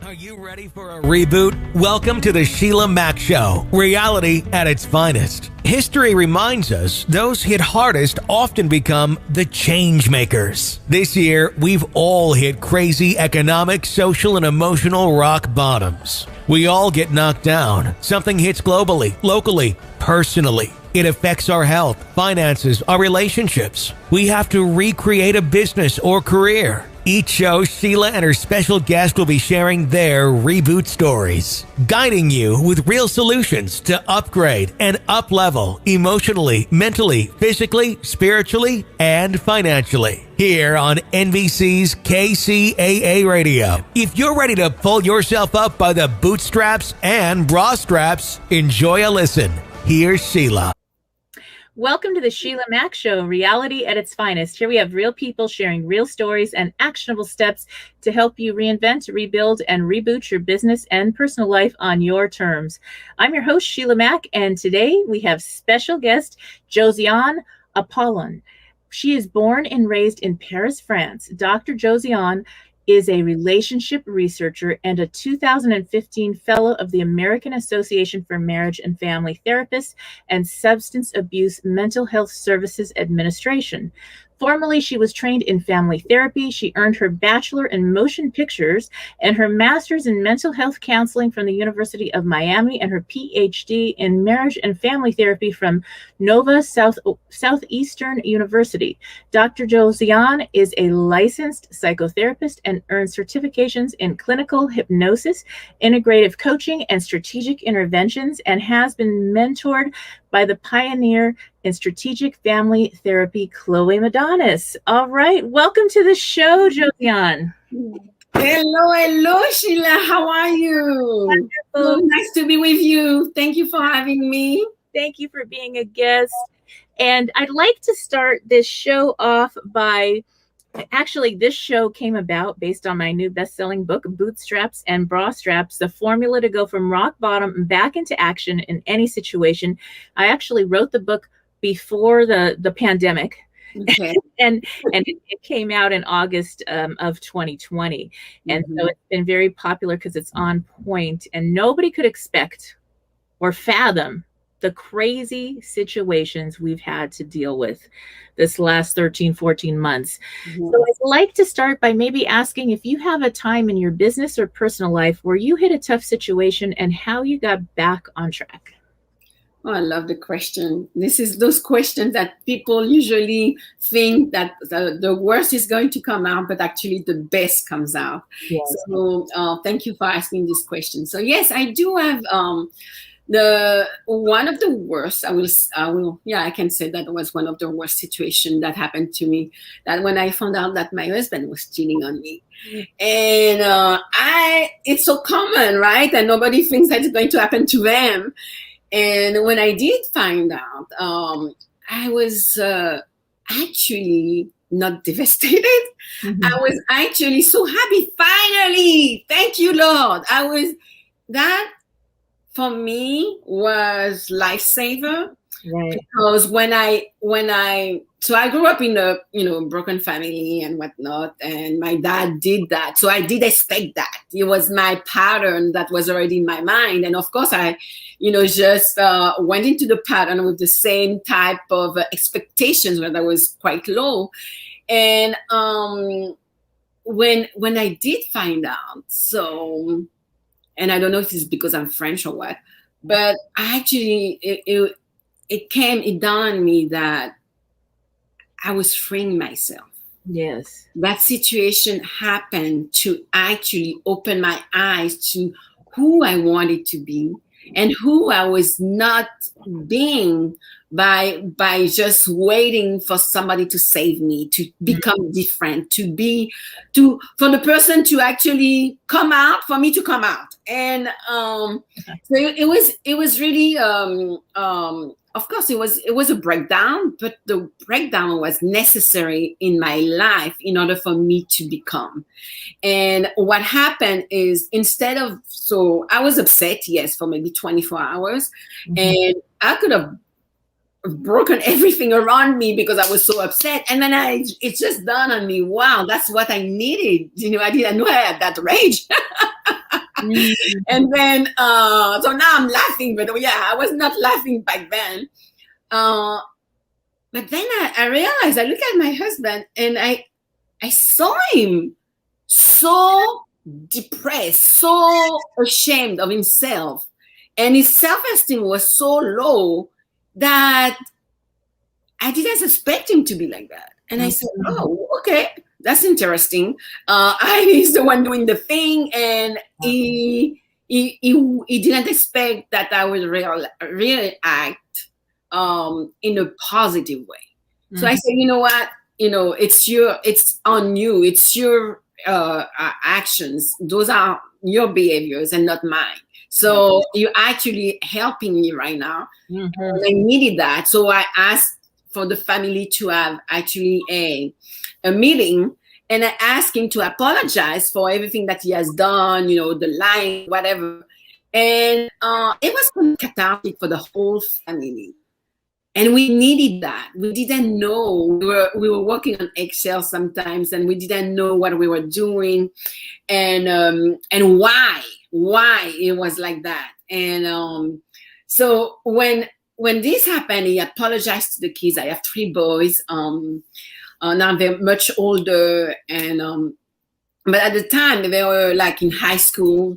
Are you ready for a reboot? Welcome to the Sheila Mack Show, reality at its finest. History reminds us those hit hardest often become the change makers. This year, we've all hit crazy economic, social, and emotional rock bottoms. We all get knocked down. Something hits globally, locally, personally. It affects our health, finances, our relationships. We have to recreate a business or career. Each show, Sheila and her special guest will be sharing their reboot stories, guiding you with real solutions to upgrade and up-level emotionally, mentally, physically, spiritually, and financially. Here on NBC's KCAA Radio. If you're ready to pull yourself up by the bootstraps and bra straps, enjoy a listen. Here's Sheila. Welcome to the Sheila Mack Show, reality at its finest. Here we have real people sharing real stories and actionable steps to help you reinvent, rebuild, and reboot your business and personal life on your terms. I'm your host, Sheila Mack, and today we have special guest, Josiane Apollon. She is born and raised in Paris, France. Dr. Josiane is a relationship researcher and a 2015 fellow of the American Association for Marriage and Family Therapists and Substance Abuse Mental Health Services Administration. Formerly, she was trained in family therapy. She earned her bachelor in motion pictures and her master's in mental health counseling from the University of Miami and her PhD in marriage and family therapy from Nova Southeastern University. Dr. Josiane is a licensed psychotherapist and earned certifications in clinical hypnosis, integrative coaching, and strategic interventions, and has been mentored by the pioneer in strategic family therapy, Chloe Madonis. All right, welcome to the show, Josiane. Hello, Sheila. How are you? Wonderful. So nice to be with you. Thank you for having me. Thank you for being a guest. And I'd like to start this show off by, actually, this show came about based on my new best-selling book, Bootstraps and Bra Straps, the formula to go from rock bottom back into action in any situation. I actually wrote the book before the pandemic. Okay. and it came out in August of 2020. And so it's been very popular because it's on point, and nobody could expect or fathom the crazy situations we've had to deal with this last 13, 14 months. So I'd like to start by maybe asking if you have a time in your business or personal life where you hit a tough situation and how you got back on track. Oh, I love the question. This is those questions that people usually think that the worst is going to come out, but actually the best comes out. Yes. So thank you for asking this question. So yes, I do have one of the worst. I can say that was one of the worst situations that happened to me. That when I found out that my husband was cheating on me, and it's so common, right? And nobody thinks that it's going to happen to them. And when I did find out, I was actually not devastated. I was actually so happy. Finally, thank you, Lord. That for me was lifesaver. Right. Because so I grew up in a broken family and whatnot, and my dad did that. So I did expect that. It was my pattern that was already in my mind, and of course I, just went into the pattern with the same type of expectations when I was quite low, and when I did find out, so, and I don't know if it's because I'm French or what, but actually it dawned on me that I was freeing myself. Yes. That situation happened to actually open my eyes to who I wanted to be and who I was not being by just waiting for somebody to save me, to become different, for the person to actually come out, for me to come out. And so it was really of course, it was a breakdown, but the breakdown was necessary in my life in order for me to become. And what happened is so I was upset, yes, for maybe 24 hours. And I could have broken everything around me because I was so upset. And then it just dawned on me, wow, that's what I needed. I didn't know I had that rage. And then, so now I'm laughing, but yeah, I was not laughing back then. But then I realized, I look at my husband and I saw him so depressed, so ashamed of himself. And his self-esteem was so low that I didn't expect him to be like that. And I said, oh, okay, that's interesting. He's the one doing the thing, and he didn't expect that I would really act in a positive way. So I said, you know what? It's on you. It's your actions. Those are your behaviors and not mine. So you're actually helping me right now. And I needed that. So I asked for the family to have actually a meeting, and I asked him to apologize for everything that he has done, the lying, whatever. And it was cathartic for the whole family. And we needed that. We didn't know. We were working on eggshells sometimes, and we didn't know what we were doing, and why it was like that. And so when this happened, he apologized to the kids. I have 3 boys. Now they're much older, and but at the time they were like in high school,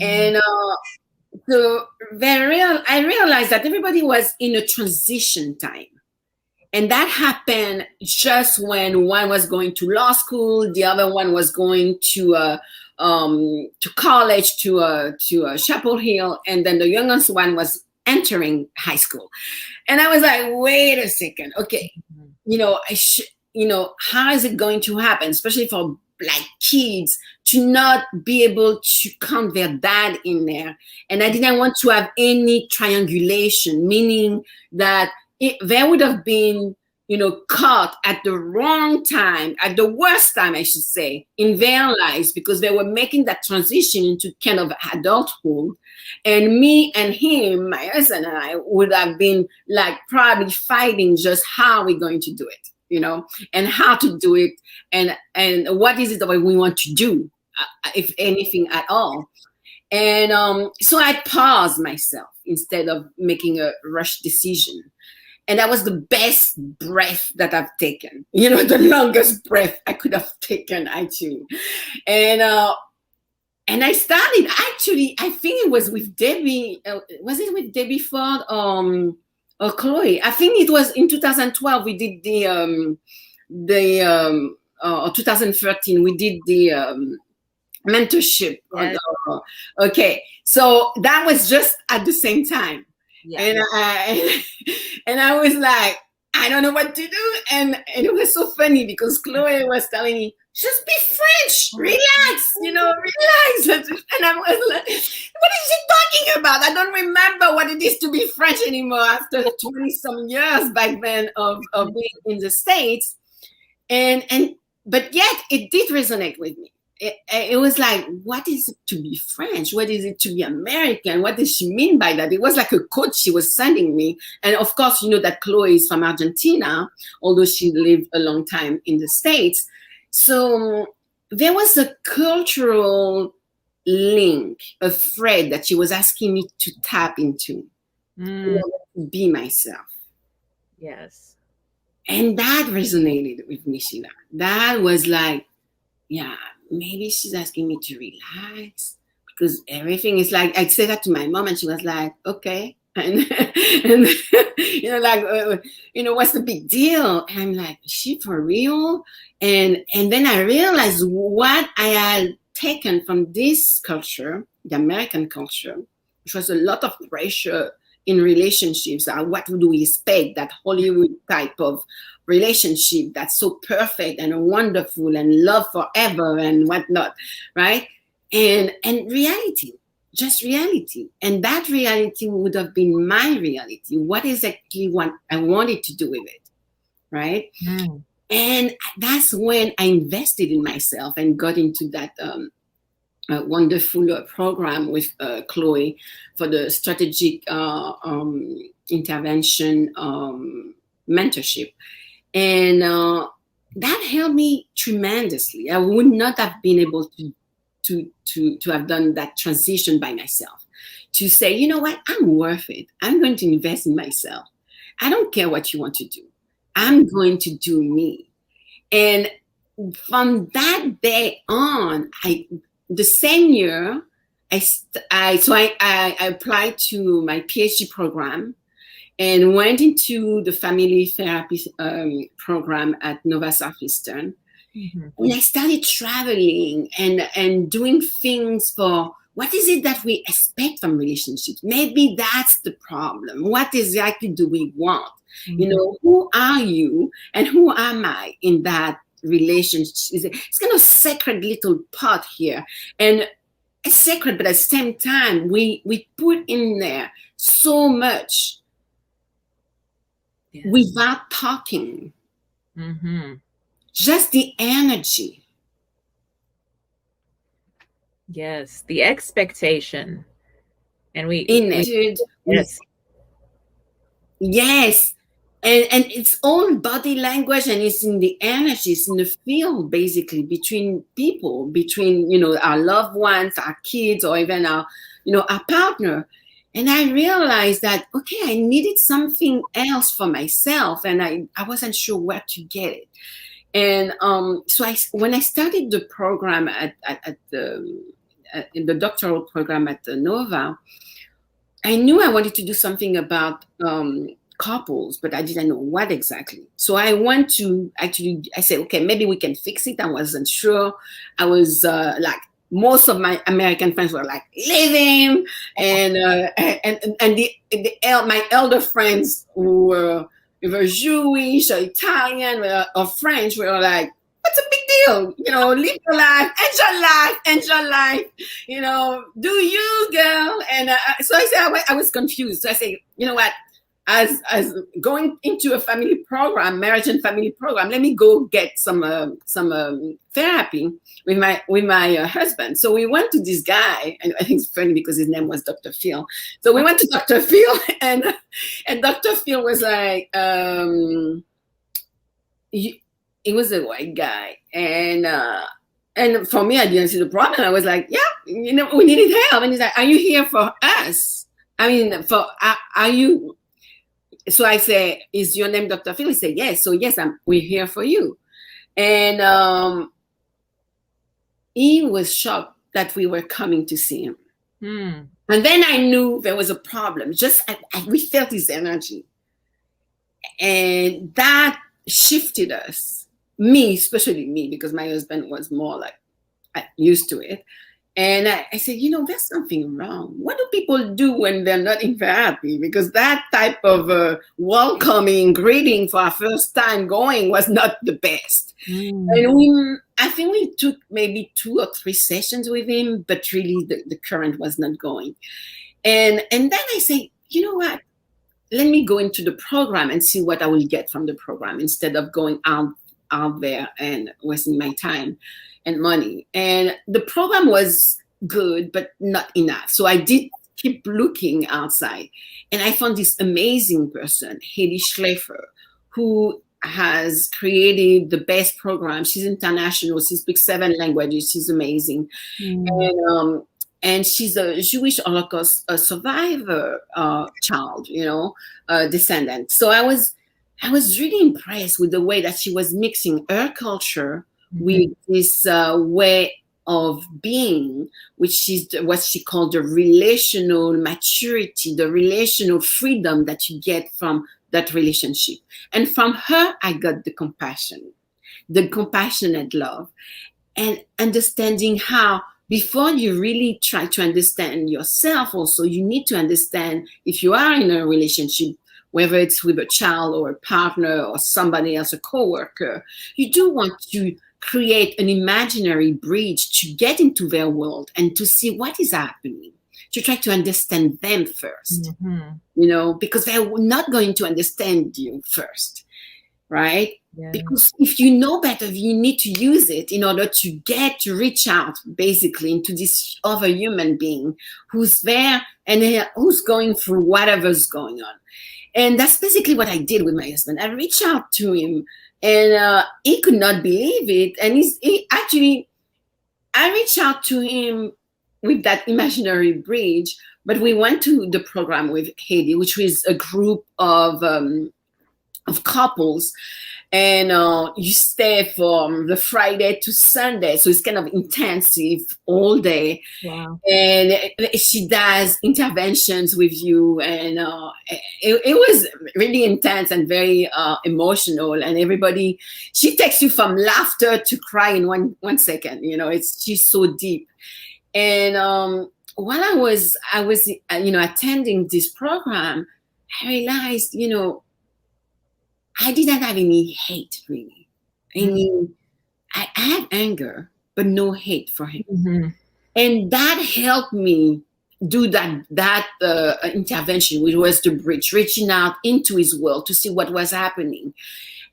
and so I realized that everybody was in a transition time, and that happened just when one was going to law school, the other one was going to college, to Chapel Hill, and then the youngest one was entering high school. And I was like, wait a second, okay, how is it going to happen, especially for Black kids, to not be able to count their dad in there? And I didn't want to have any triangulation, meaning that there would have been, caught at the wrong time, at the worst time, I should say, in their lives, because they were making that transition into kind of adulthood. And me and him, my husband and I, would have been like probably fighting just how we're going to do it, and how to do it, and what is it that we want to do, if anything at all. And so I paused myself instead of making a rush decision. And that was the best breath that I've taken, the longest breath I could have taken, actually. And I started, actually, I think it was with Debbie. Was it with Debbie Ford or Chloe? I think it was in 2012 we did or 2013 we did the mentorship. Yes. Okay, so that was just at the same time. Yeah. And I was like, I don't know what to do. And it was so funny because Chloe was telling me, just be French, relax, relax. And I was like, what is she talking about? I don't remember what it is to be French anymore after 20-some years back then of being in the States. But yet it did resonate with me. It was like, what is it to be French? What is it to be American? What does she mean by that? It was like a quote she was sending me. And of course, that Chloe is from Argentina, although she lived a long time in the States. So there was a cultural link, a thread that she was asking me to tap into, to be myself. Yes. And that resonated with me, Sheila. That was like, yeah, maybe she's asking me to relax, because everything is like, I'd say that to my mom and she was like, okay. And what's the big deal? And I'm like, is she for real? And then I realized what I had taken from this culture, the American culture, which was a lot of pressure in relationships. What do we expect? That Hollywood type of relationship that's so perfect and wonderful and love forever and whatnot, right? And reality, just reality. And that reality would have been my reality. What exactly what I wanted to do with it, right? And that's when I invested in myself and got into that wonderful program with Chloe for the strategic intervention mentorship. And that helped me tremendously. I would not have been able to to have done that transition by myself, to say, you know what, I'm worth it. I'm going to invest in myself. I don't care what you want to do. I'm going to do me. And from that day on, the same year, I applied to my PhD program and went into the family therapy program at Nova Southeastern. Mm-hmm. And I started traveling and doing things for what is it that we expect from relationships? Maybe that's the problem. What exactly do we want? Mm-hmm. You know, who are you and who am I in that relationship? It's kind of sacred little pot here. And it's sacred, but at the same time, we put in there so much without talking. Mm-hmm. Just the energy. Yes, the expectation. And yes. And it's all body language, and it's in the energy, it's in the field, basically, between people, between, you know, our loved ones, our kids, or even our, you know, our partner. And I realized that, okay, I needed something else for myself, and I wasn't sure where to get it. And so when I started the program in the doctoral program at the Nova, I knew I wanted to do something about couples, but I didn't know what exactly. So I went to I said, okay, maybe we can fix it. I wasn't sure. I was like, most of my American friends were like, leave him. And my elder friends who were Jewish or Italian or French were like, what's a big deal? You know, live your life, enjoy life, you know, do you, girl? And so I said, I was confused. So I said, you know what? As going into a family program, marriage and family program, let me go get some therapy with my husband. So we went to this guy, and I think it's funny because his name was Dr. Phil. So we went to Dr. Phil, and Dr. Phil was like, he was a white guy, and for me, I didn't see the problem. I was like, yeah, you know, we needed help, and he's like, are you here for us? I mean, are you? So I say, is your name Dr. Phil? He said, yes. So yes, we're here for you. And he was shocked that we were coming to see him. Mm. And then I knew there was a problem. We felt his energy. And that shifted us. Me, especially me, because my husband was more like used to it. And I said, you know, there's something wrong. What do people do when they're not in therapy? Because that type of welcoming greeting for our first time going was not the best. Mm. And I think we took maybe 2 or 3 sessions with him, but really the current was not going. And then I say, you know what? Let me go into the program and see what I will get from the program instead of going out there and wasting my time and money. And the program was good, but not enough. So I did keep looking outside, and I found this amazing person, Haley Schleifer, who has created the best program. She's international. She speaks 7 languages. She's amazing. Mm. And she's a Jewish Holocaust survivor child, you know, descendant. So I was really impressed with the way that she was mixing her culture with this way of being, which is what she called the relational maturity, the relational freedom that you get from that relationship. And from her, I got the compassionate love, and understanding how before you really try to understand yourself also, you need to understand if you are in a relationship, whether it's with a child or a partner or somebody else, a coworker, you do want to create an imaginary bridge to get into their world and to see what is happening, to try to understand them first, you know, because they're not going to understand you first, right? Yeah. Because if you know better, you need to use it in order to reach out basically into this other human being who's there and who's going through whatever's going on. And that's basically what I did with my husband. I reached out to him, and he could not believe it. And he actually, I reached out to him with that imaginary bridge, but we went to the program with Haiti, which was a group of couples, and you stay from the Friday to Sunday, so it's kind of intensive all day. Wow. And she does interventions with you, and it was really intense and very emotional. And everybody, she takes you from laughter to cry in one second. She's so deep. And while I was attending this program, I realized, I didn't have any hate, really. I had anger, but no hate for him. Mm-hmm. And that helped me do that intervention, which was the bridge, reaching out into his world to see what was happening.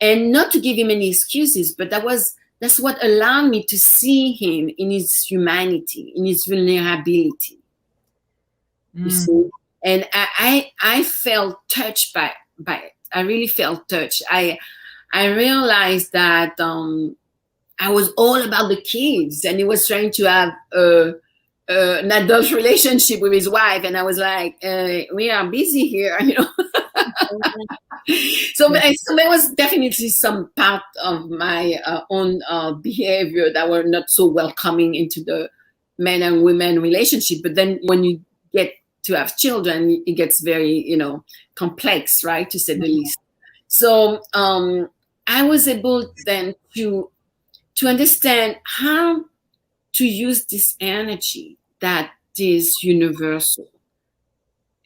And not to give him any excuses, but that's what allowed me to see him in his humanity, in his vulnerability. You see? And I felt touched by it. I really felt touched. I realized that I was all about the kids, and he was trying to have an adult relationship with his wife, and I was like, we are busy here, So there was definitely some part of my own behavior that were not so welcoming into the men and women relationship. But then when you get to have children, it gets very, complex, right, to say the least. So I was able then to understand how to use this energy that is universal.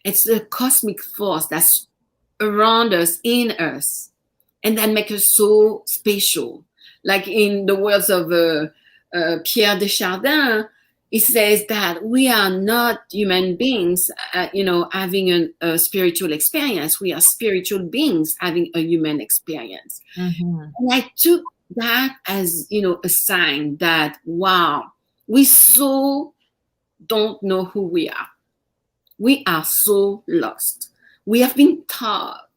It's the cosmic force that's around us, in us, and that makes us so special. Like in the words of Pierre Desjardins, he says that we are not human beings, having a spiritual experience. We are spiritual beings having a human experience. Mm-hmm. And I took that as, a sign that, wow, we so don't know who we are. We are so lost. We have been taught,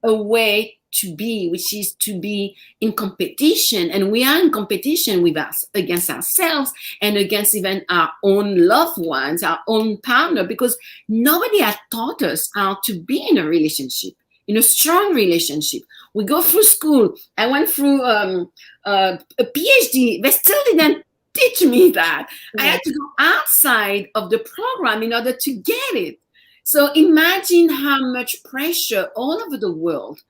a way to be, which is to be in competition. And we are in competition with us, against ourselves, and against even our own loved ones, our own partner, because nobody has taught us how to be in a relationship, in a strong relationship. We go through school. I went through a PhD. They still didn't teach me that. Yeah. I had to go outside of the program in order to get it. So imagine how much pressure all over the world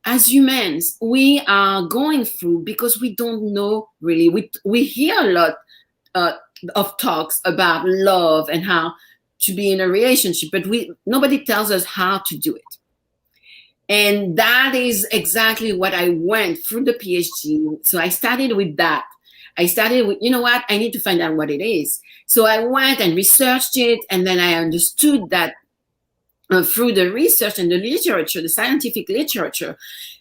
as humans we are going through, because we don't know really. We hear a lot of talks about love and how to be in a relationship, but nobody tells us how to do it. And that is exactly what I went through the PhD. So I started with that. I started with, I need to find out what it is. So I went and researched it, and then I understood that through the research and the literature, the scientific literature,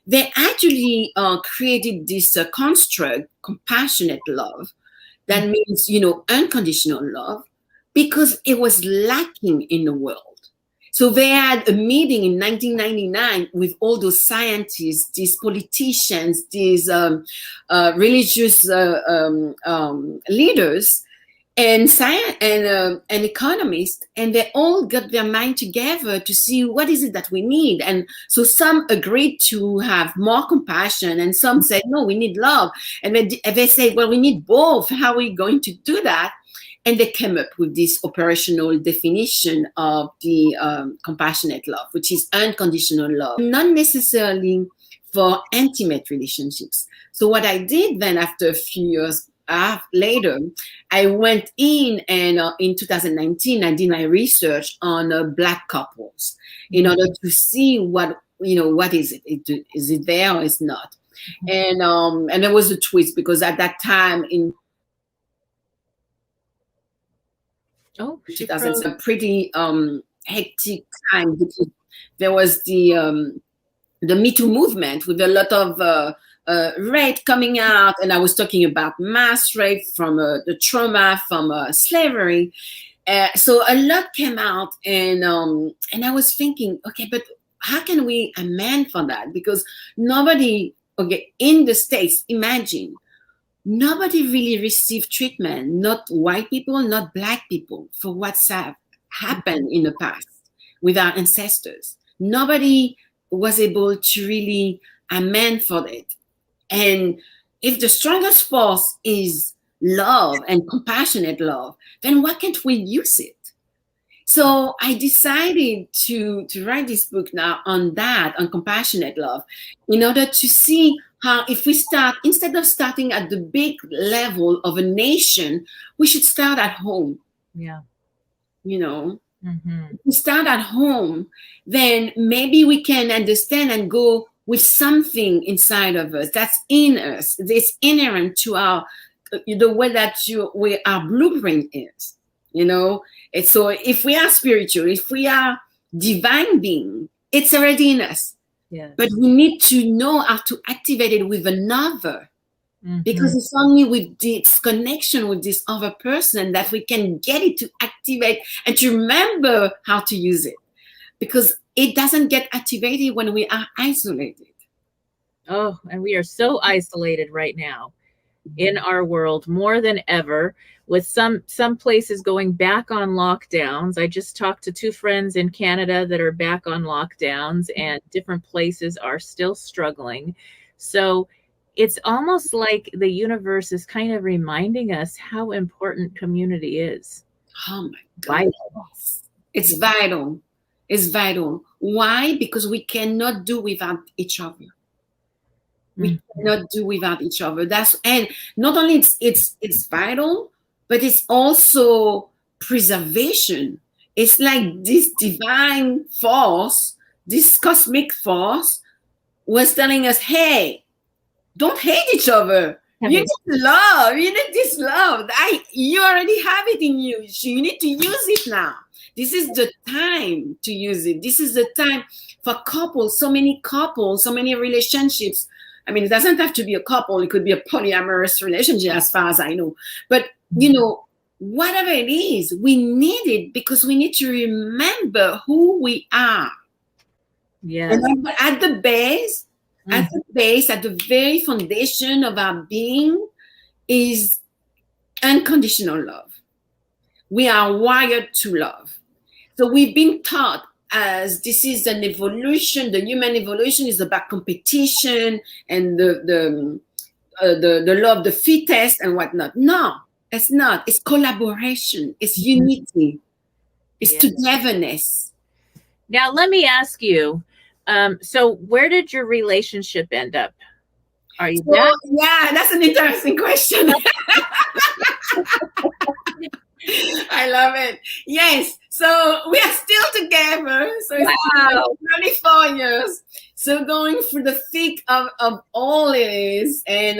they actually created this construct, compassionate love, that means, unconditional love, because it was lacking in the world. So they had a meeting in 1999 with all those scientists, these politicians, these religious leaders, and science and economists, and they all got their mind together to see what is it that we need. And so some agreed to have more compassion, and some said, no, we need love. And they said, well, we need both. How are we going to do that? And they came up with this operational definition of the compassionate love, which is unconditional love, not necessarily for intimate relationships. So what I did then, after a few years later, I went in, and in 2019, I did my research on Black couples in order to see what is it? Is it there or is not? And there was a twist, because at that time in 2000, a pretty hectic time, because there was the Me Too movement with a lot of rape coming out, and I was talking about mass rape from the trauma from slavery. So a lot came out, and I was thinking, okay, but how can we amend for that? Because nobody, in the States, imagine nobody really received treatment, not white people, not Black people, for what's happened in the past with our ancestors. Nobody was able to really amend for it. And if the strongest force is love and compassionate love, then why can't we use it? So I decided to write this book now on that, on compassionate love, in order to see how, if we start, instead of starting at the big level of a nation, we should start at home. Yeah. You know, if we start at home, then maybe we can understand and go with something inside of us that's in us, this inherent to our, the way that our blueprint is, you know. And so if we are spiritual, if we are divine being, it's already in us. Yes. But we need to know how to activate it with another, because it's only with this connection with this other person that we can get it to activate and to remember how to use it, because it doesn't get activated when we are isolated. Oh, and we are so isolated right now in our world more than ever, with some places going back on lockdowns. I just talked to 2 friends in Canada that are back on lockdowns, and different places are still struggling. So it's almost like the universe is kind of reminding us how important community is. Oh my God. It's vital. It's vital. Why? Because we cannot do without each other. We cannot do without each other. And not only it's vital, but it's also preservation. It's like this divine force, this cosmic force was telling us, hey, don't hate each other. You need love. You need this love. You already have it in you. You need to use it now. This is the time to use it. This is the time for couples, so many relationships. I mean, it doesn't have to be a couple. It could be a polyamorous relationship, as far as I know. But, you know, whatever it is, we need it because we need to remember who we are. Yeah. And at the base, at the very foundation of our being is unconditional love. We are wired to love. So we've been taught as this is an evolution. The human evolution is about competition and the law of the fittest and whatnot. No, it's not. It's collaboration. It's unity. It's togetherness. Now, let me ask you. So where did your relationship end up? Are you back? Yeah, that's an interesting question. I love it. Yes. So we are still together. So it's 24 years. So going through the thick of all it is. And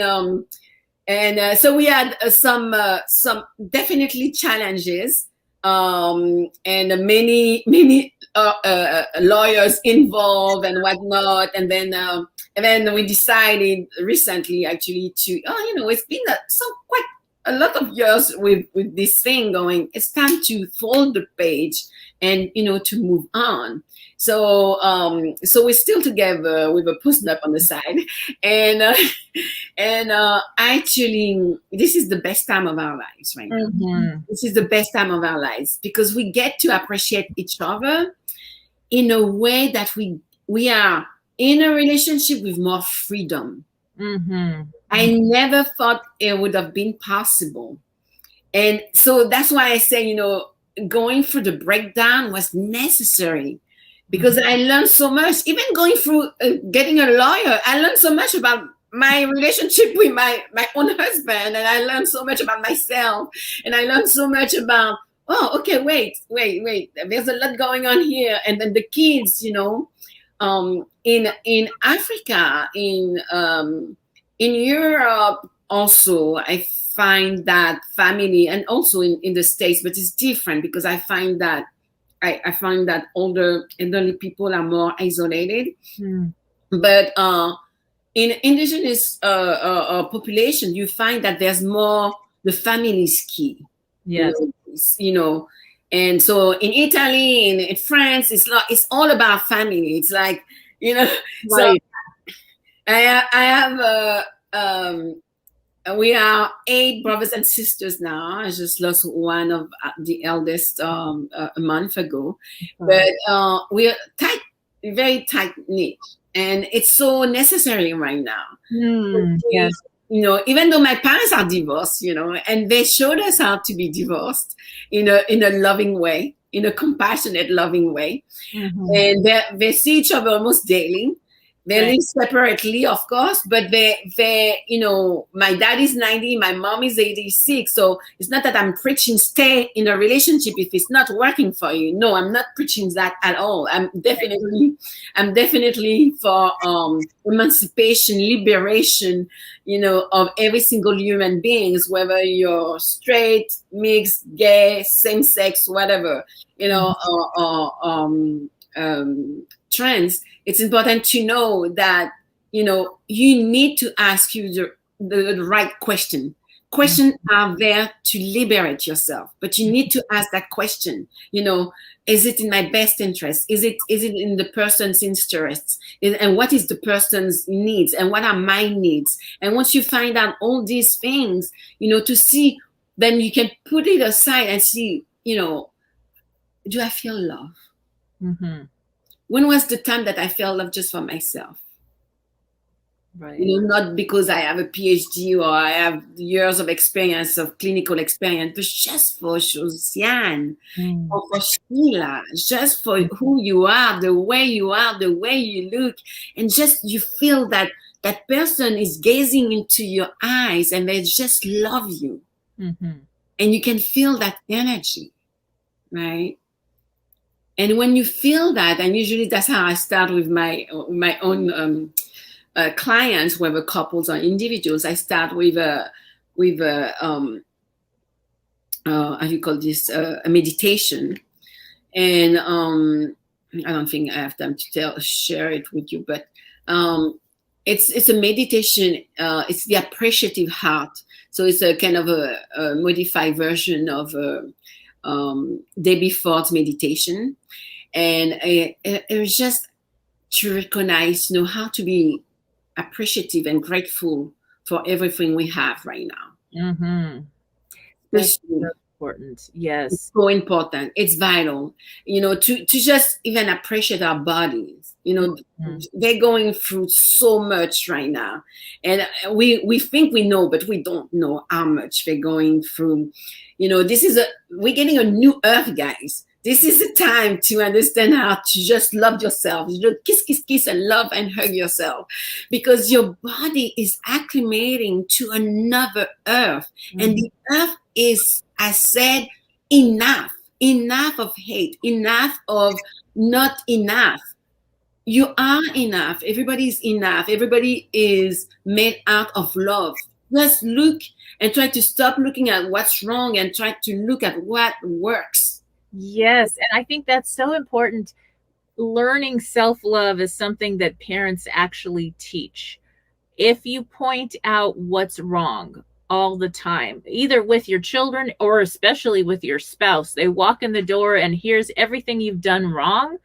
so we had some definitely challenges. And many lawyers involved and whatnot. And then we decided recently actually to, it's been quite a lot of years with this thing going. It's time to fold the page and, to move on. So we're still together with a post-up on the side. And actually, this is the best time of our lives right now. This is the best time of our lives because we get to appreciate each other in a way that we are in a relationship with more freedom. I never thought it would have been possible. And so that's why I say, going through the breakdown was necessary because I learned so much. Even going through getting a lawyer, I learned so much about my relationship with my own husband, and I learned so much about myself, and I learned so much about, wait, there's a lot going on here. And then the kids, in Africa, in Europe also, I find that family, and also in the States, but it's different because I find that elderly people are more isolated. But in indigenous population, you find that there's more, the family is key. Yes. And so in Italy, in France, it's all about family. It's like, Right. So I have we are 8 brothers and sisters now. I just lost one of the eldest a month ago. But we are tight, very tight knit, and it's so necessary right now. Yes. Even though my parents are divorced, and they showed us how to be divorced in a loving way, in a compassionate, loving way. And they see each other almost daily. They live separately, of course, but my dad is 90, my mom is 86. So it's not that I'm preaching stay in a relationship if it's not working for you. No, I'm not preaching that at all. I'm definitely for emancipation, liberation, of every single human beings, whether you're straight, mixed, gay, same sex, whatever, or trans. It's important to know that, you need to ask you the right question. Questions are there to liberate yourself, but you need to ask that question. Is it in my best interest? Is it in the person's interests? And what is the person's needs? And what are my needs? And once you find out all these things, to see, then you can put it aside and see, do I feel love? When was the time that I felt love just for myself? Right. Not because I have a PhD or I have years of experience, of clinical experience, but just for Josiane or for Sheila, just for who you are, the way you look, and just you feel that that person is gazing into your eyes and they just love you. And you can feel that energy, right? And when you feel that, and usually that's how I start with my own clients, whether couples or individuals, I start with a how do you call this, a meditation. And I don't think I have time to share it with you, but it's a meditation. It's the Appreciative Heart. So it's a kind of a modified version of Debbie Ford's meditation. And it was just to recognize, how to be appreciative and grateful for everything we have right now. That's so important. Yes. It's so important. It's vital, to just even appreciate our bodies. They're going through so much right now. And we think we know, but we don't know how much they're going through. We're getting a new earth, guys. This is the time to understand how to just love yourself. Kiss, kiss, kiss, and love and hug yourself. Because your body is acclimating to another earth. And the earth is, I said, enough. Enough of hate. Enough of not enough. You are enough. Everybody is enough. Everybody is made out of love. Just look and try to stop looking at what's wrong and try to look at what works. Yes. And I think that's so important. Learning self-love is something that parents actually teach. If you point out what's wrong all the time, either with your children or especially with your spouse, they walk in the door and here's everything you've done wrong.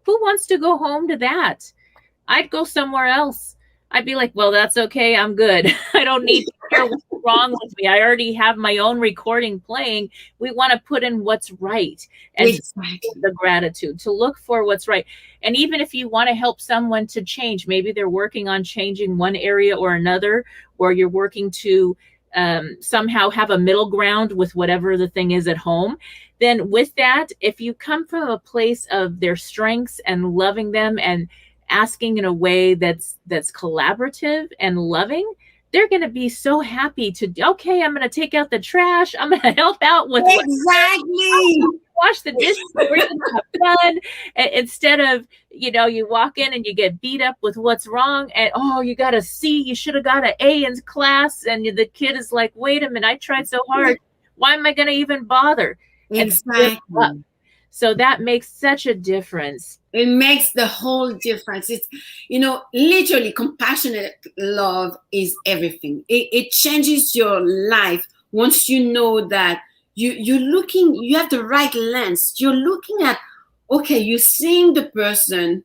Who wants to go home to that? I'd go somewhere else. I'd be like, well, that's okay. I'm good. I don't need to hear what's wrong with me. I already have my own recording playing. We want to put in what's right and the gratitude to look for what's right. And even if you want to help someone to change, maybe they're working on changing one area or another, or you're working to somehow have a middle ground with whatever the thing is at home. Then with that, if you come from a place of their strengths and loving them and asking in a way that's collaborative and loving, they're going to be so happy to, okay, I'm going to take out the trash. I'm going to help out with wash the dishes. We're going to have fun. Instead of, you walk in and you get beat up with what's wrong and, oh, you got a C, you should have got an A in class. And the kid is like, wait a minute, I tried so hard. Why am I going to even bother? Exactly. So that makes such a difference. It makes the whole difference. It's, literally compassionate love is everything. It changes your life once you know that you have the right lens. You're looking at, okay, you're seeing the person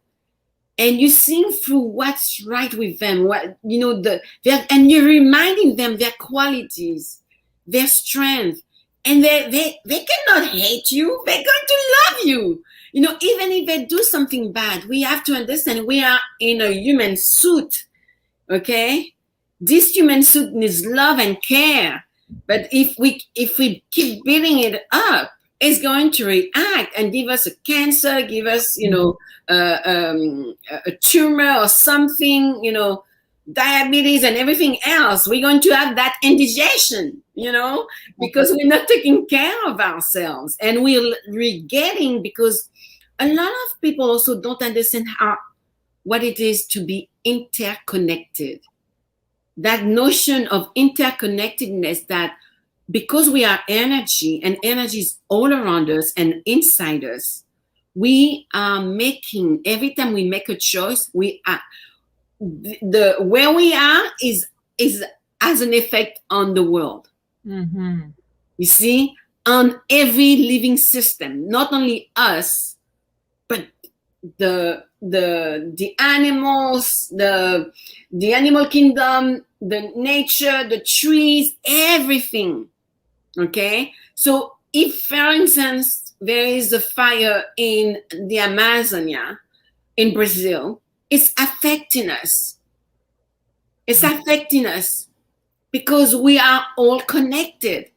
and you seeing through what's right with them, what and you're reminding them their qualities, their strength, and they cannot hate you. They're going to love you. Even if they do something bad, we have to understand we are in a human suit. Okay, this human suit needs love and care. But if we keep building it up, it's going to react and give us a cancer, give us a tumor or something, diabetes and everything else. We're going to have that indigestion, because we're not taking care of ourselves, and we're getting, because a lot of people also don't understand what it is to be interconnected. That notion of interconnectedness, that because we are energy and energy is all around us and inside us, we are making, every time we make a choice, we are where we are is has an effect on the world. Mm-hmm. You see, on every living system, not only us, but the animals, the animal kingdom, the nature, the trees, everything. Okay, so if, for instance, there is a fire in the Amazonia, in Brazil, it's affecting us. It's affecting us because we are all connected.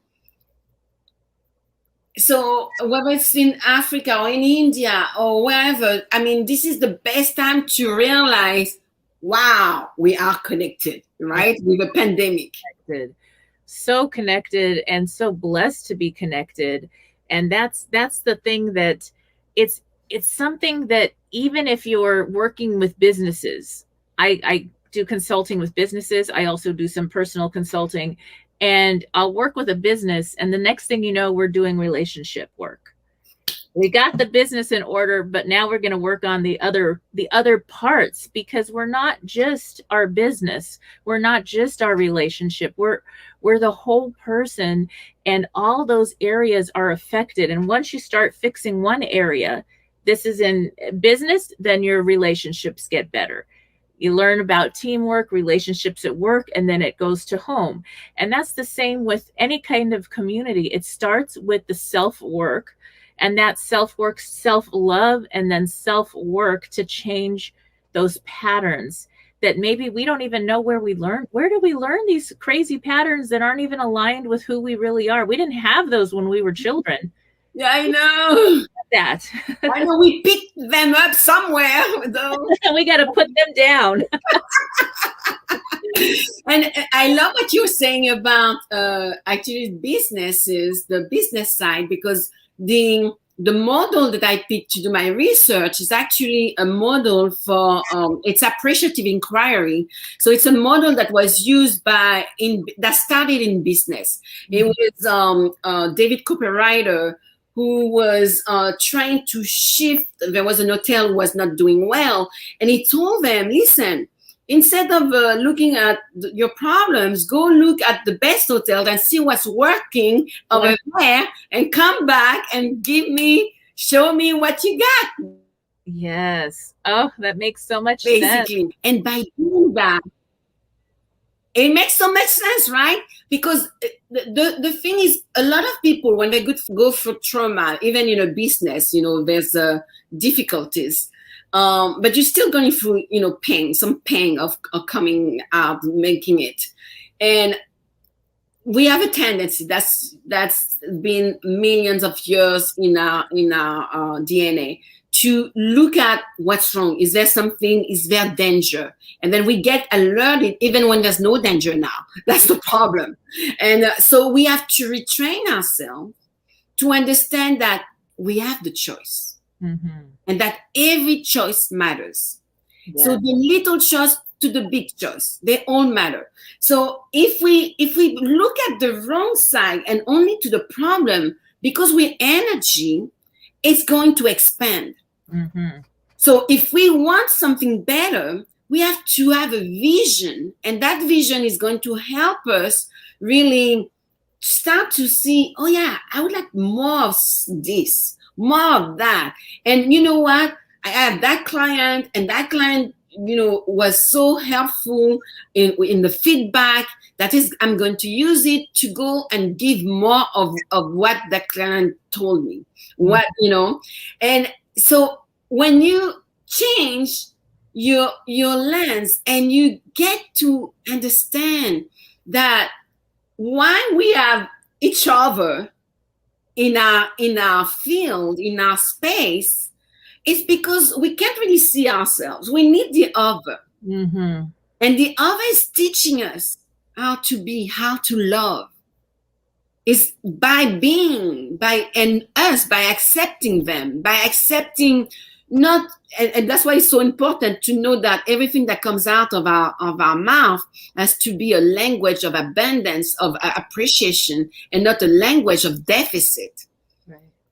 So whether it's in Africa or in India or wherever, this is the best time to realize, wow, we are connected, right? With a pandemic. So connected and so blessed to be connected. And that's the thing, that it's something that even if you're working with businesses, I do consulting with businesses. I also do some personal consulting, and I'll work with a business, and the next thing you know, we're doing relationship work. We got the business in order, but now we're going to work on the other parts, because we're not just our business. We're not just our relationship. We're the whole person, and all those areas are affected. And once you start fixing one area, this is in business, then your relationships get better. You learn about teamwork, relationships at work, and then it goes to home. And that's the same with any kind of community. It starts with the self-work, and that self-work, self-love, and then self-work to change those patterns that maybe we don't even know where we learn. Where do we learn these crazy patterns that aren't even aligned with who we really are? We didn't have those when we were children. Yeah, I know. That. I know, we picked them up somewhere, though. We got to put them down. And I love what you're saying about actually businesses, the business side, because the model that I picked to do my research is actually a model for it's Appreciative Inquiry. So it's a model that was used that started in business. Mm-hmm. It was David Copywriter, who was trying to shift. There was an hotel who was not doing well, and he told them, listen, instead of looking at your problems, go look at the best hotel and see what's working over there, and come back and show me what you got. Yes. Oh, that makes so much sense. And by doing that, it makes so much sense, right? Because the thing is, a lot of people, when they go through trauma, even in a business, there's difficulties. But you're still going through, some pain of coming out, making it. And we have a tendency that's been millions of years in our DNA to look at what's wrong. Is there something? Is there danger? And then we get alerted even when there's no danger now. That's the problem. And so we have to retrain ourselves to understand that we have the choice. Mm-hmm. And that every choice matters. Yeah. So the little choice to the big choice, they all matter. So if we look at the wrong side and only to the problem, because we're energy, it's going to expand. Mm-hmm. So if we want something better, we have to have a vision, and that vision is going to help us really start to see, oh yeah, I would like more of this, more of that. And you know what? I have that client, and that client, was so helpful in the feedback. That is, I'm going to use it to go and give more of what that client told me. What, and so when you change your lens and you get to understand that why we have each other in our field, in our space, it's because we can't really see ourselves. We need the other. Mm-hmm. And the other is teaching us how to be, how to love. It's by accepting them, by accepting not, and that's why it's so important to know that everything that comes out of our mouth has to be a language of abundance, of appreciation, and not a language of deficit.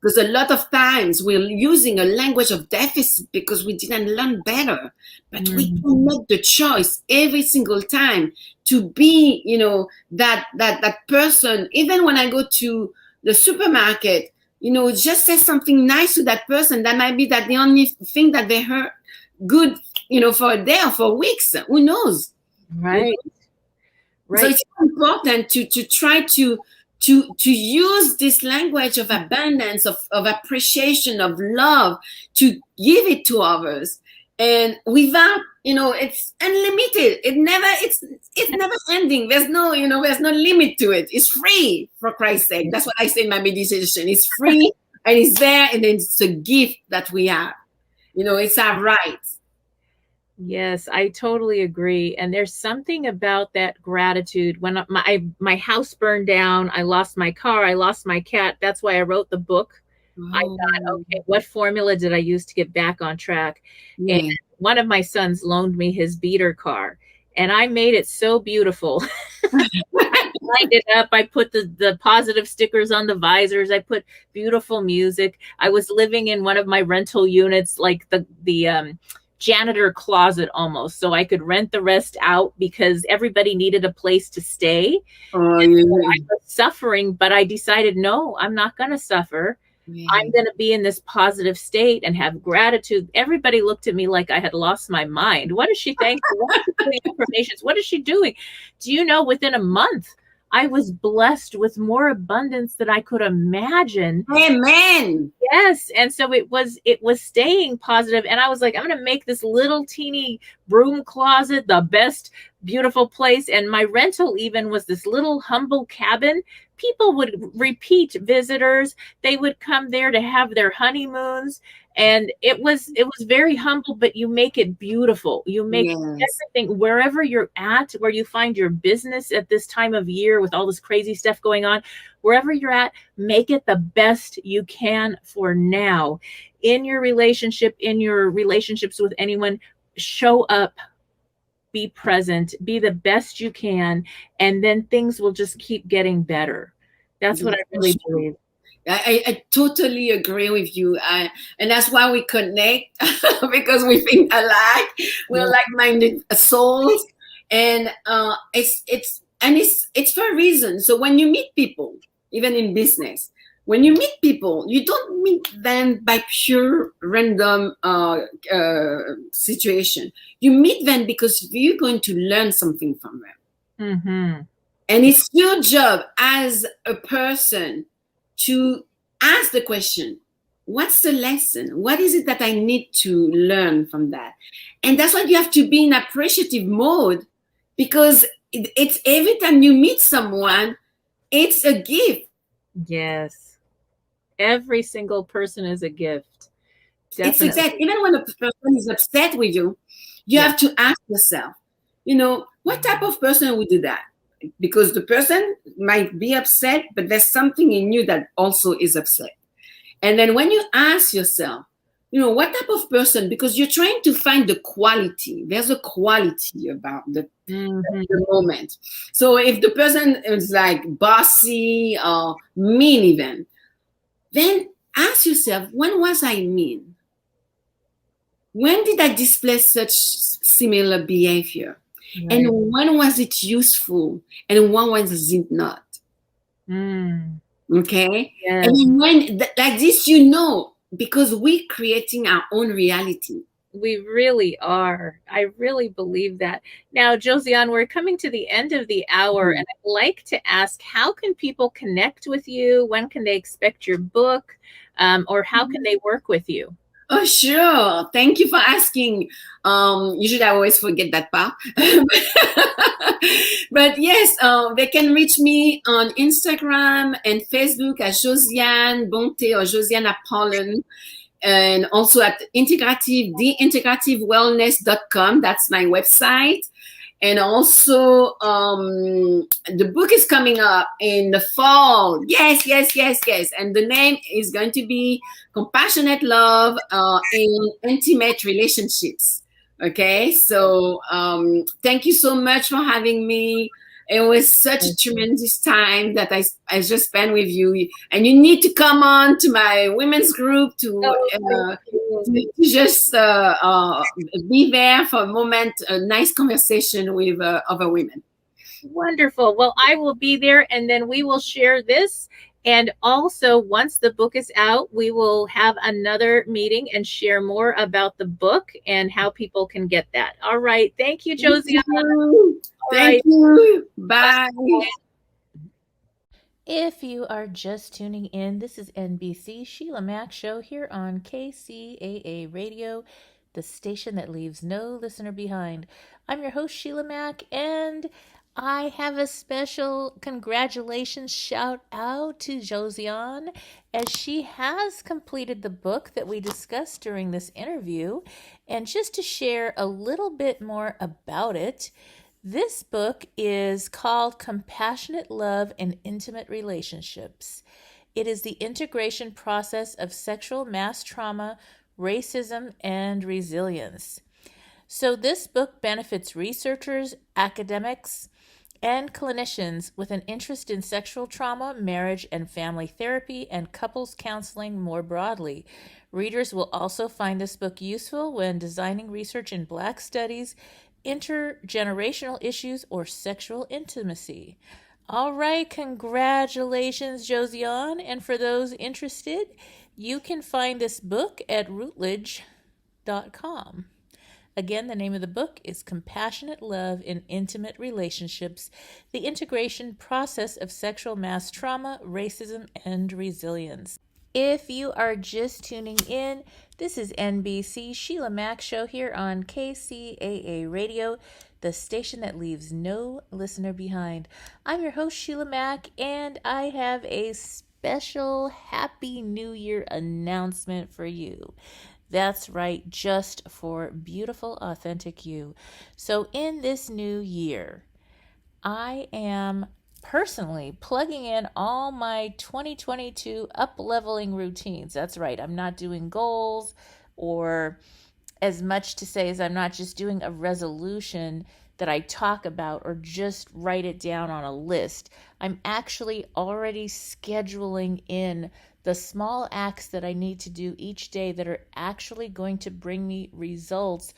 Because a lot of times we're using a language of deficit because we didn't learn better. But we can make the choice every single time to be, that person. Even when I go to the supermarket, just say something nice to that person. That might be that the only thing that they heard good, for a day or for weeks. Who knows? Right. Right. So it's important to try to use this language of abundance, of appreciation, of love, to give it to others, and without, it's unlimited. It's never ending. There's no limit to it. It's free, for Christ's sake. That's what I say in my meditation. It's free and it's there, and it's a gift that we have. It's our right. Yes, I totally agree. And there's something about that gratitude. When my house burned down, I lost my car, I lost my cat. That's why I wrote the book. I thought, okay, what formula did I use to get back on track? Yeah. And one of my sons loaned me his beater car, and I made it so beautiful. I lined it up. I put the positive stickers on the visors. I put beautiful music. I was living in one of my rental units, like the janitor closet almost, so I could rent the rest out because everybody needed a place to stay. Oh, I was suffering, but I decided, no, I'm not going to suffer. Yeah. I'm going to be in this positive state and have gratitude. Everybody looked at me like I had lost my mind. What is she thankful? What is she putting affirmations? What is she doing? Do you know, within a month, I was blessed with more abundance than I could imagine. Amen. Yes. And so it was staying positive. And I was like, I'm going to make this little teeny broom closet the best, beautiful place. And my rental even was this little humble cabin. People would repeat visitors. They would come there to have their honeymoons. And it was very humble, but you make it beautiful. You make everything, wherever you're at, where you find your business at this time of year with all this crazy stuff going on, wherever you're at, make it the best you can for now. In your relationships with anyone, show up, be present, be the best you can, and then things will just keep getting better. That's what I really believe. I totally agree with you, and that's why we connect, because we think alike. We're like-minded souls, and it's for a reason. So when you meet people, even in business, when you meet people, you don't meet them by pure random situation. You meet them because you're going to learn something from them, and it's your job as a person to ask the question, what's the lesson? What is it that I need to learn from that? And that's why you have to be in appreciative mode, because it's every time you meet someone, it's a gift. Yes. Every single person is a gift. Definitely. It's exact. Even when a person is upset with you, you have to ask yourself, what type of person would do that? Because the person might be upset, but there's something in you that also is upset. And then when you ask yourself, what type of person, because you're trying to find the quality. There's a quality about the moment. So if the person is like bossy or mean even, then ask yourself, when was I mean? When did I display such similar behavior? Right. And when was it useful? And when was it not? Okay? Yes. And when, like this, because we're creating our own reality. We really are. I really believe that. Now, Josiane, we're coming to the end of the hour, and I'd like to ask, how can people connect with you? When can they expect your book? Or how can they work with you? Oh, sure. Thank you for asking. Usually I always forget that part. But yes, they can reach me on Instagram and Facebook as Josiane Bonte or Josiane Apollon. And also at theintegrativewellness.com. That's my website. And also, the book is coming up in the fall. Yes. And the name is going to be Compassionate Love in Intimate Relationships. Okay. So, thank you so much for having me. It was such a tremendous time that I just spent with you. And you need to come on to my women's group to just be there for a moment, a nice conversation with other women. Wonderful. Well, I will be there, and then we will share this. And also, once the book is out, we will have another meeting and share more about the book and how people can get that. All right. Thank you, Josiane. Thank you. Bye. If you are just tuning in, this is NBC Sheila Mack Show here on KCAA Radio, the station that leaves no listener behind. I'm your host, Sheila Mack, and I have a special congratulations shout out to Josiane, as she has completed the book that we discussed during this interview. And just to share a little bit more about it, this book is called Compassionate Love in Intimate Relationships. It is the integration process of sexual mass trauma, racism, and resilience. So this book benefits researchers, academics, and clinicians with an interest in sexual trauma, marriage and family therapy, and couples counseling more broadly. Readers will also find this book useful when designing research in Black studies, intergenerational issues, or sexual intimacy. All right, congratulations, Josiane. And for those interested, you can find this book at routledge.com. Again, the name of the book is Compassionate Love in Intimate Relationships, the Integration Process of Sexual Mass Trauma, Racism, and Resilience. If you are just tuning in, this is NBC Sheila Mack Show here on KCAA Radio, the station that leaves no listener behind. I'm your host, Sheila Mack, and I have a special Happy New Year announcement for you. That's right, just for beautiful, authentic you. So in this new year, I am personally plugging in all my 2022 up-leveling routines. That's right, I'm not doing goals, or as much to say as I'm not just doing a resolution that I talk about or just write it down on a list. I'm actually already scheduling in the small acts that I need to do each day that are actually going to bring me results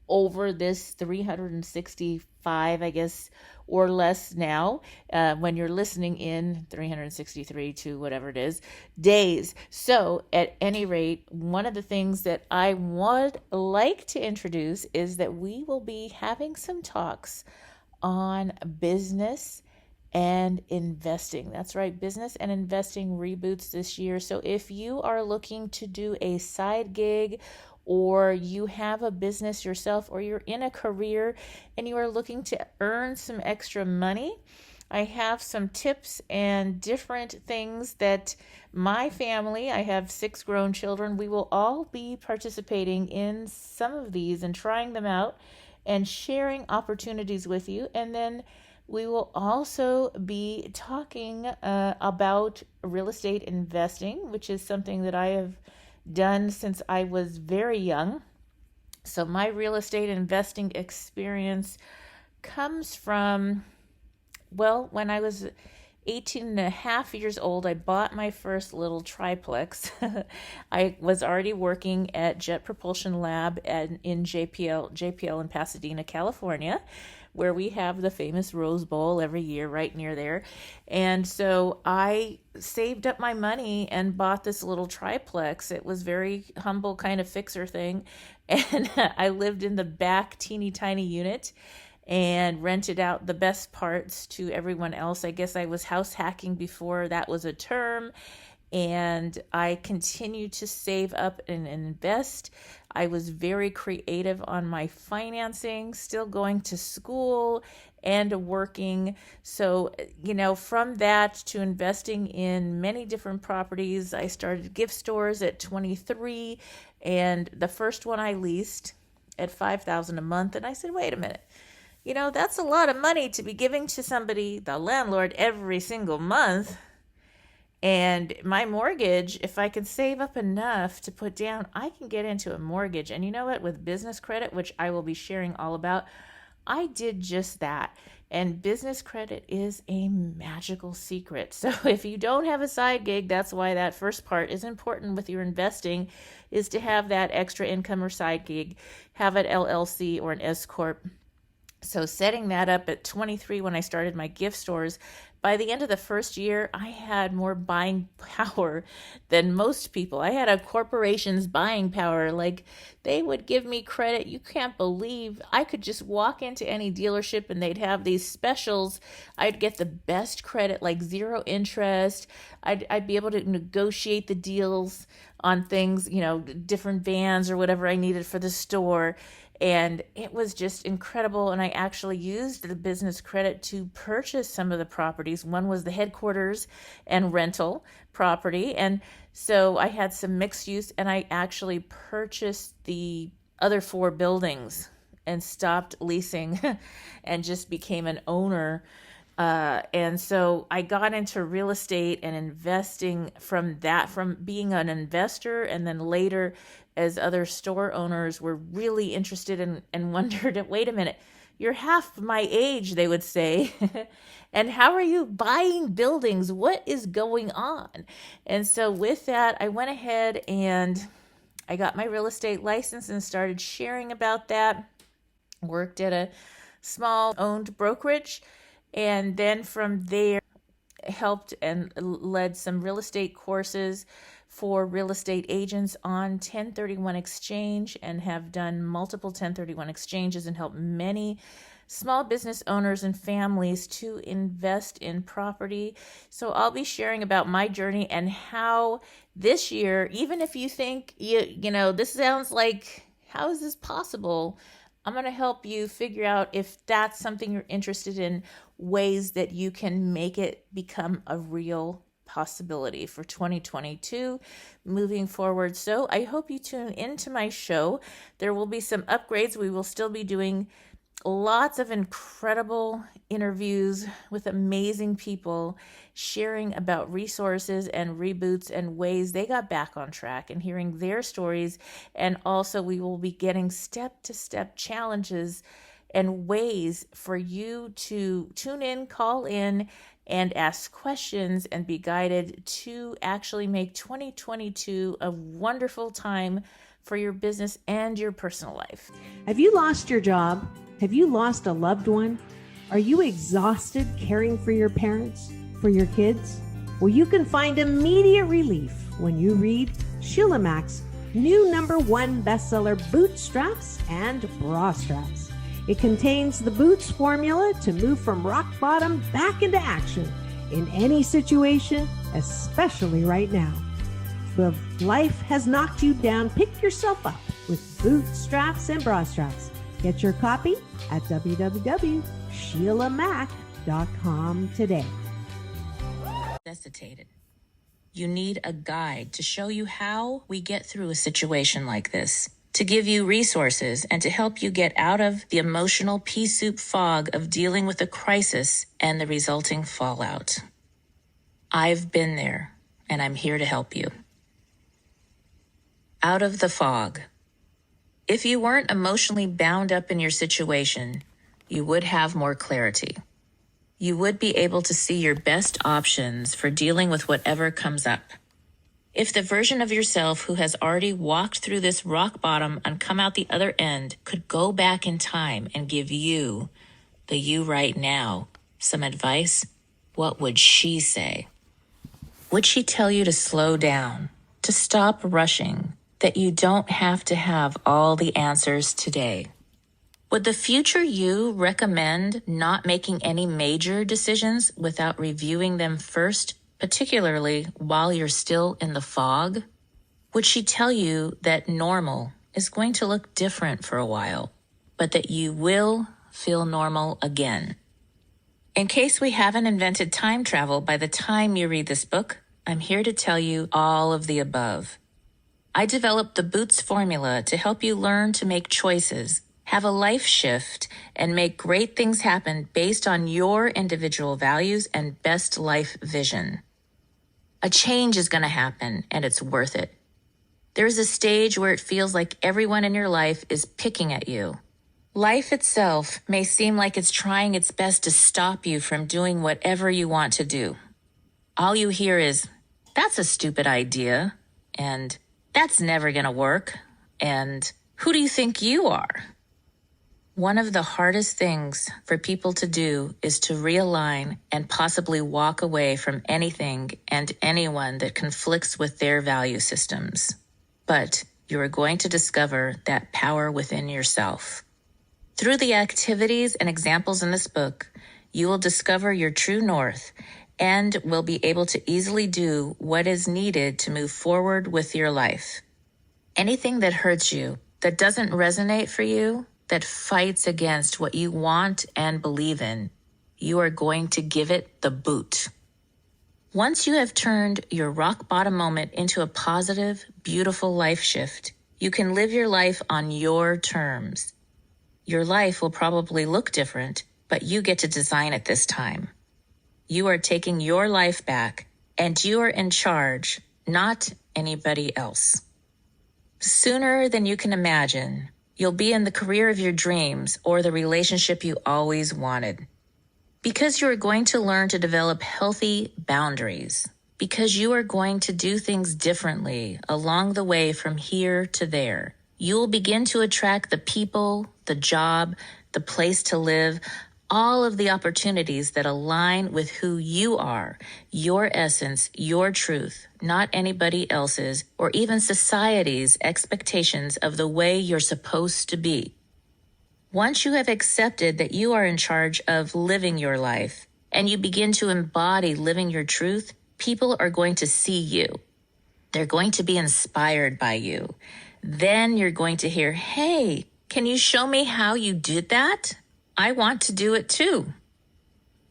over this 365, I guess, or less now, when you're listening in 363 to whatever it is, days. So at any rate, one of the things that I would like to introduce is that we will be having some talks on business and investing. That's right, business and investing reboots this year. So if you are looking to do a side gig, or you have a business yourself, or you're in a career and you are looking to earn some extra money, I have some tips and different things that my family, I have 6 grown children, we will all be participating in some of these and trying them out and sharing opportunities with you. And then we will also be talking about real estate investing, which is something that I have done since I was very young. So my real estate investing experience comes from, well, when I was 18 and a half years old, I bought my first little triplex. I was already working at Jet Propulsion Lab in JPL in Pasadena, California, where we have the famous Rose Bowl every year right near there. And so I saved up my money and bought this little triplex. It was very humble kind of fixer thing. And I lived in the back teeny tiny unit and rented out the best parts to everyone else. I guess I was house hacking before that was a term. And I continued to save up and invest. I was very creative on my financing, still going to school and working. So, from that to investing in many different properties, I started gift stores at 23. And the first one I leased at $5,000 a month. And I said, wait a minute. That's a lot of money to be giving to somebody, the landlord, every single month. And my mortgage, if I can save up enough to put down, I can get into a mortgage. And you know what? With business credit, which I will be sharing all about, I did just that. And business credit is a magical secret. So if you don't have a side gig, that's why that first part is important with your investing, is to have that extra income or side gig, have an LLC or an S Corp. So setting that up at 23 when I started my gift stores, by the end of the first year, I had more buying power than most people. I had a corporation's buying power. Like, they would give me credit. You can't believe I could just walk into any dealership and they'd have these specials. I'd get the best credit, like 0 interest. I'd be able to negotiate the deals on things, different vans or whatever I needed for the store. And it was just incredible. And I actually used the business credit to purchase some of the properties. One was the headquarters and rental property. And so I had some mixed use, and I actually purchased the other 4 buildings and stopped leasing and just became an owner. And so I got into real estate and investing from being an investor, and then later as other store owners were really interested and wondered, wait a minute, you're half my age, they would say. And how are you buying buildings? What is going on? And so with that, I went ahead and I got my real estate license and started sharing about that. Worked at a small owned brokerage. And then from there, helped and led some real estate courses for real estate agents on 1031 exchange, and have done multiple 1031 exchanges and helped many small business owners and families to invest in property. So I'll be sharing about my journey and how this year, even if you think, this sounds like, how is this possible? I'm going to help you figure out if that's something you're interested in, ways that you can make it become a real possibility for 2022 moving forward. So I hope you tune into my show. There will be some upgrades. We will still be doing lots of incredible interviews with amazing people, sharing about resources and reboots and ways they got back on track and hearing their stories. And also we will be getting step-to-step challenges and ways for you to tune in, call in, and ask questions and be guided to actually make 2022 a wonderful time for your business and your personal life. Have you lost your job? Have you lost a loved one? Are you exhausted caring for your parents, for your kids? Well, you can find immediate relief when you read Sheila Mack's new #1 bestseller, Bootstraps and Bra Straps. It contains the Boots formula to move from rock bottom back into action in any situation, especially right now. If life has knocked you down, pick yourself up with Bootstraps and Bra Straps. Get your copy at www.sheilamack.com today. Necessitated. You need a guide to show you how we get through a situation like this, to give you resources and to help you get out of the emotional pea soup fog of dealing with a crisis and the resulting fallout. I've been there, and I'm here to help you. Out of the fog. If you weren't emotionally bound up in your situation, you would have more clarity. You would be able to see your best options for dealing with whatever comes up. If the version of yourself who has already walked through this rock bottom and come out the other end could go back in time and give you the you right now, some advice, what would she say? Would she tell you to slow down, to stop rushing, that you don't have to have all the answers today? Would the future you recommend not making any major decisions without reviewing them first, particularly while you're still in the fog? Would she tell you that normal is going to look different for a while, but that you will feel normal again? In case we haven't invented time travel by the time you read this book, I'm here to tell you all of the above. I developed the Boots formula to help you learn to make choices, have a life shift, and make great things happen based on your individual values and best life vision. A change is going to happen, and it's worth it. There's a stage where it feels like everyone in your life is picking at you. Life itself may seem like it's trying its best to stop you from doing whatever you want to do. All you hear is, "That's a stupid idea," and "That's never going to work," and "Who do you think you are?" One of the hardest things for people to do is to realign and possibly walk away from anything and anyone that conflicts with their value systems. But you are going to discover that power within yourself. Through the activities and examples in this book, you will discover your true north and will be able to easily do what is needed to move forward with your life. Anything that hurts you, that doesn't resonate for you, that fights against what you want and believe in, you are going to give it the boot. Once you have turned your rock bottom moment into a positive, beautiful life shift, you can live your life on your terms. Your life will probably look different, but you get to design it this time. You are taking your life back, and you are in charge, not anybody else. Sooner than you can imagine, you'll be in the career of your dreams or the relationship you always wanted. Because you are going to learn to develop healthy boundaries. Because you are going to do things differently along the way from here to there. You will begin to attract the people, the job, the place to live, all of the opportunities that align with who you are, your essence, your truth, not anybody else's or even society's expectations of the way you're supposed to be. Once you have accepted that you are in charge of living your life and you begin to embody living your truth, people are going to see you. They're going to be inspired by you. Then you're going to hear, "Hey, can you show me how you did that? I want to do it too."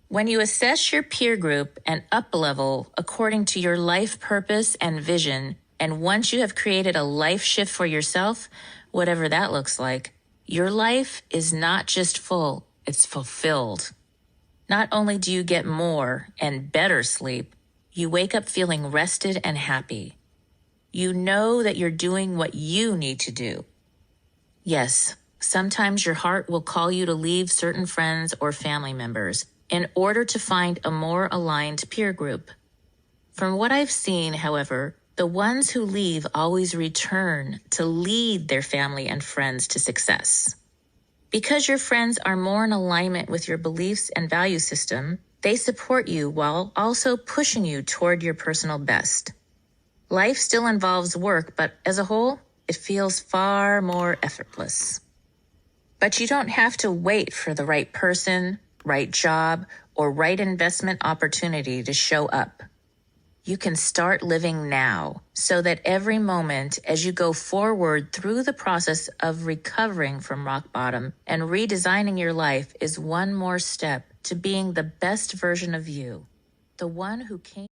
When you assess your peer group and up-level according to your life purpose and vision, and once you have created a life shift for yourself, whatever that looks like, your life is not just full, it's fulfilled. Not only do you get more and better sleep, you wake up feeling rested and happy. You know that you're doing what you need to do. Yes, sometimes your heart will call you to leave certain friends or family members in order to find a more aligned peer group. From what I've seen, however, the ones who leave always return to lead their family and friends to success. Because your friends are more in alignment with your beliefs and value system, they support you while also pushing you toward your personal best. Life still involves work, but as a whole, it feels far more effortless. But you don't have to wait for the right person, right job, or right investment opportunity to show up. You can start living now so that every moment as you go forward through the process of recovering from rock bottom and redesigning your life is one more step to being the best version of you, the one who came.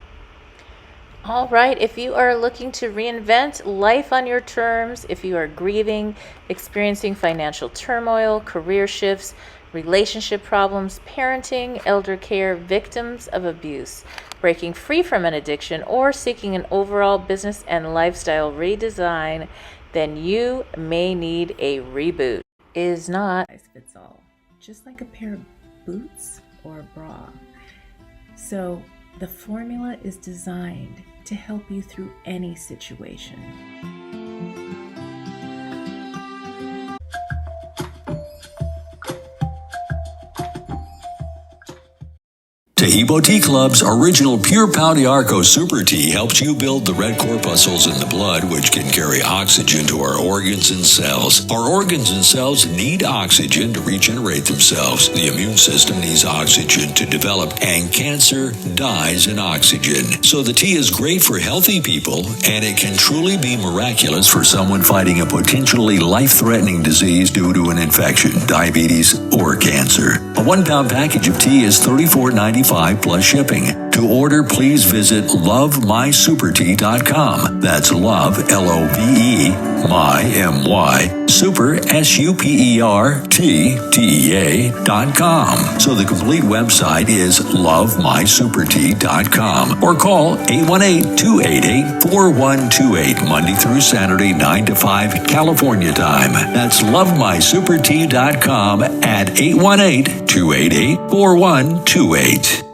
All right, if you are looking to reinvent life on your terms, if you are grieving, experiencing financial turmoil, career shifts, relationship problems, parenting, elder care, victims of abuse, breaking free from an addiction, or seeking an overall business and lifestyle redesign, then you may need a reboot. It is not fits all, just like a pair of boots or a bra. So the formula is designed to help you through any situation. Tehibo Tea Club's original Pure Pau de Arco Super Tea helps you build the red corpuscles in the blood, which can carry oxygen to our organs and cells. Our organs and cells need oxygen to regenerate themselves. The immune system needs oxygen to develop, and cancer dies in oxygen. So the tea is great for healthy people, and it can truly be miraculous for someone fighting a potentially life-threatening disease due to an infection, diabetes, or cancer. A 1-pound package of tea is $34.95 plus shipping. To order, please visit lovemysupertea.com. That's love, L-O-V-E, my, M-Y, super, SUPERTEA.com. So the complete website is lovemysupertea.com, or call 818-288-4128, Monday through Saturday, 9 to 5, California time. That's lovemysupertea.com at 818-288-4128.